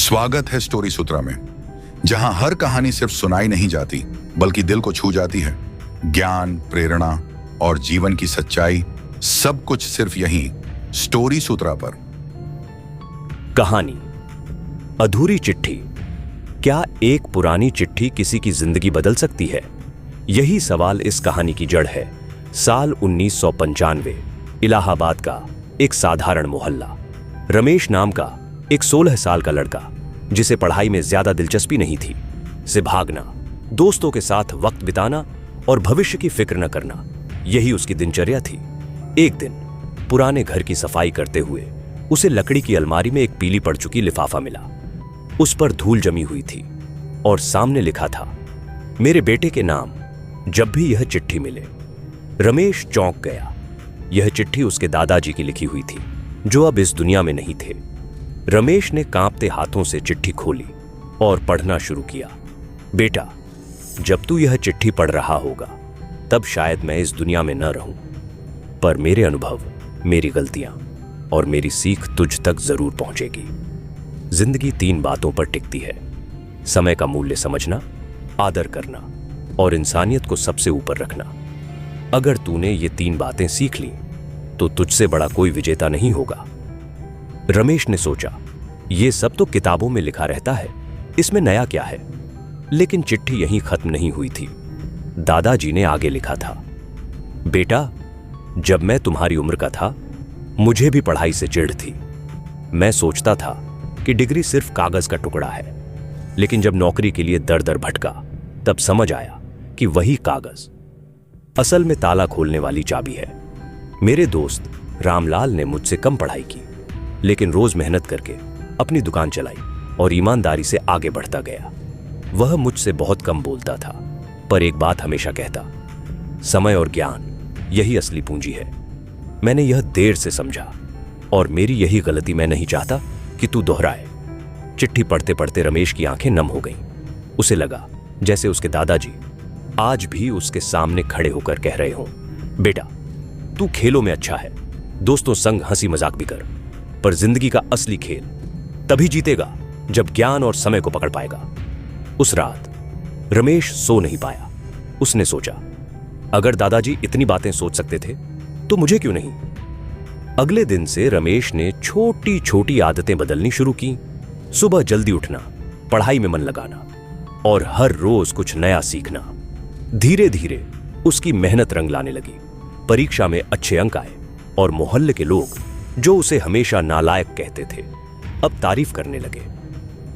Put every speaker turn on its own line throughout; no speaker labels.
स्वागत है स्टोरी सूत्रा में, जहां हर कहानी सिर्फ सुनाई नहीं जाती बल्कि दिल को छू जाती है। ज्ञान, प्रेरणा और जीवन की सच्चाई, सब कुछ सिर्फ यहीं स्टोरी सूत्रा पर।
कहानी अधूरी चिट्ठी। क्या एक पुरानी चिट्ठी किसी की जिंदगी बदल सकती है? यही सवाल इस कहानी की जड़ है। साल 1995, इलाहाबाद का एक साधारण मोहल्ला। रमेश नाम का एक 16 साल का लड़का, जिसे पढ़ाई में ज्यादा दिलचस्पी नहीं थी, से भागना, दोस्तों के साथ वक्त बिताना और भविष्य की फिक्र न करना, यही उसकी दिनचर्या थी। एक दिन पुराने घर की सफाई करते हुए उसे लकड़ी की अलमारी में एक पीली पड़ चुकी लिफाफा मिला। उस पर धूल जमी हुई थी और सामने लिखा था, मेरे बेटे के नाम जब भी यह चिट्ठी मिले। रमेश चौंक गया। यह चिट्ठी उसके दादाजी की लिखी हुई थी, जो अब इस दुनिया में नहीं थे। रमेश ने कांपते हाथों से चिट्ठी खोली और पढ़ना शुरू किया। बेटा, जब तू यह चिट्ठी पढ़ रहा होगा तब शायद मैं इस दुनिया में न रहूं, पर मेरे अनुभव, मेरी गलतियां और मेरी सीख तुझ तक जरूर पहुंचेगी। जिंदगी 3 बातों पर टिकती है: समय का मूल्य समझना, आदर करना और इंसानियत को सबसे ऊपर रखना। अगर तूने ये 3 बातें सीख ली तो तुझसे बड़ा कोई विजेता नहीं होगा। रमेश ने सोचा, ये सब तो किताबों में लिखा रहता है, इसमें नया क्या है? लेकिन चिट्ठी यहीं खत्म नहीं हुई थी। दादाजी ने आगे लिखा था, बेटा, जब मैं तुम्हारी उम्र का था मुझे भी पढ़ाई से चिढ़ थी। मैं सोचता था कि डिग्री सिर्फ कागज का टुकड़ा है, लेकिन जब नौकरी के लिए दर दर भटका तब समझ आया कि वही कागज असल में ताला खोलने वाली चाबी है। मेरे दोस्त रामलाल ने मुझसे कम पढ़ाई की, लेकिन रोज मेहनत करके अपनी दुकान चलाई और ईमानदारी से आगे बढ़ता गया। वह मुझसे बहुत कम बोलता था, पर एक बात हमेशा कहता, समय और ज्ञान यही असली पूंजी है। मैंने यह देर से समझा और मेरी यही गलती मैं नहीं चाहता कि तू दोहराए। चिट्ठी पढ़ते पढ़ते रमेश की आंखें नम हो गईं। उसे लगा जैसे उसके दादाजी आज भी उसके सामने खड़े होकर कह रहे हों, बेटा, तू खेलों में अच्छा है, दोस्तों संग हंसी मजाक भी कर, पर जिंदगी का असली खेल तभी जीतेगा जब ज्ञान और समय को पकड़ पाएगा। उस रात रमेश सो नहीं पाया। उसने सोचा, अगर दादाजी इतनी बातें सोच सकते थे तो मुझे क्यों नहीं? अगले दिन से रमेश ने छोटी छोटी आदतें बदलनी शुरू की। सुबह जल्दी उठना, पढ़ाई में मन लगाना और हर रोज कुछ नया सीखना। धीरे धीरे उसकी मेहनत रंग लाने लगी। परीक्षा में अच्छे अंक आए और मोहल्ले के लोग, जो उसे हमेशा नालायक कहते थे, अब तारीफ करने लगे।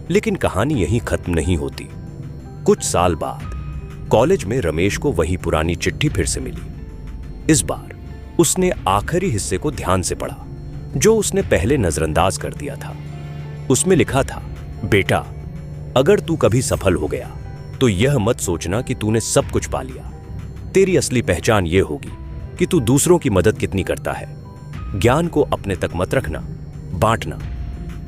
लेकिन कहानी यहीं खत्म नहीं होती। कुछ साल बाद कॉलेज में रमेश को वही पुरानी चिट्ठी फिर से मिली। इस बार उसने आखिरी हिस्से को ध्यान से पढ़ा, जो उसने पहले नजरअंदाज कर दिया था। उसमें लिखा था, बेटा, अगर तू कभी सफल हो गया तो यह मत सोचना कि तूने सब कुछ पा लिया। तेरी असली पहचान यह होगी कि तू दूसरों की मदद कितनी करता है। ज्ञान को अपने तक मत रखना, बांटना।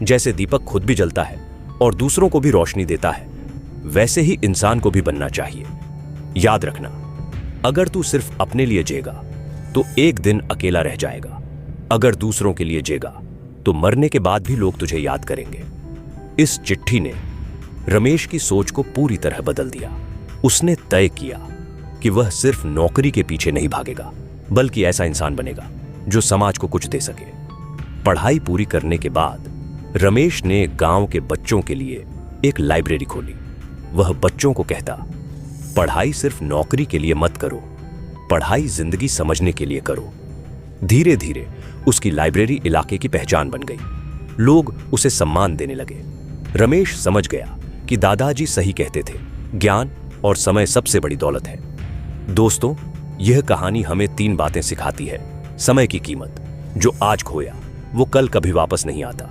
जैसे दीपक खुद भी जलता है और दूसरों को भी रोशनी देता है, वैसे ही इंसान को भी बनना चाहिए। याद रखना, अगर तू सिर्फ अपने लिए जिएगा तो एक दिन अकेला रह जाएगा। अगर दूसरों के लिए जिएगा तो मरने के बाद भी लोग तुझे याद करेंगे। इस चिट्ठी ने रमेश की सोच को पूरी तरह बदल दिया। उसने तय किया कि वह सिर्फ नौकरी के पीछे नहीं भागेगा, बल्कि ऐसा इंसान बनेगा जो समाज को कुछ दे सके। पढ़ाई पूरी करने के बाद रमेश ने गांव के बच्चों के लिए एक लाइब्रेरी खोली। वह बच्चों को कहता, पढ़ाई सिर्फ नौकरी के लिए मत करो, पढ़ाई जिंदगी समझने के लिए करो। धीरे धीरे उसकी लाइब्रेरी इलाके की पहचान बन गई। लोग उसे सम्मान देने लगे। रमेश समझ गया कि दादाजी सही कहते थे, ज्ञान और समय सबसे बड़ी दौलत है। दोस्तों, यह कहानी हमें 3 बातें सिखाती है। समय की कीमत, जो आज खोया वो कल कभी वापस नहीं आता।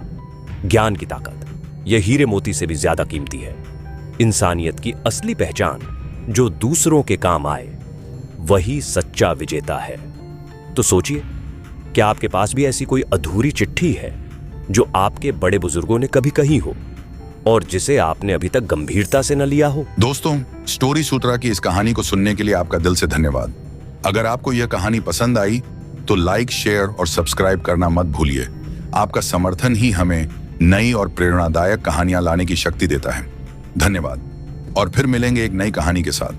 ज्ञान की ताकत, यह हीरे मोती से भी ज्यादा कीमती है। इंसानियत की असली पहचान, जो दूसरों के काम आए, वही सच्चा विजेता है। तो सोचिए, क्या आपके पास भी ऐसी कोई अधूरी चिट्ठी है जो आपके बड़े बुजुर्गों ने कभी कही हो और जिसे आपने अभी तक गंभीरता से न लिया हो?
दोस्तों, स्टोरी सूत्रा की इस कहानी को सुनने के लिए आपका दिल से धन्यवाद। अगर आपको यह कहानी पसंद आई तो लाइक, शेयर और सब्सक्राइब करना मत भूलिए। आपका समर्थन ही हमें नई और प्रेरणादायक कहानियां लाने की शक्ति देता है। धन्यवाद और फिर मिलेंगे एक नई कहानी के साथ।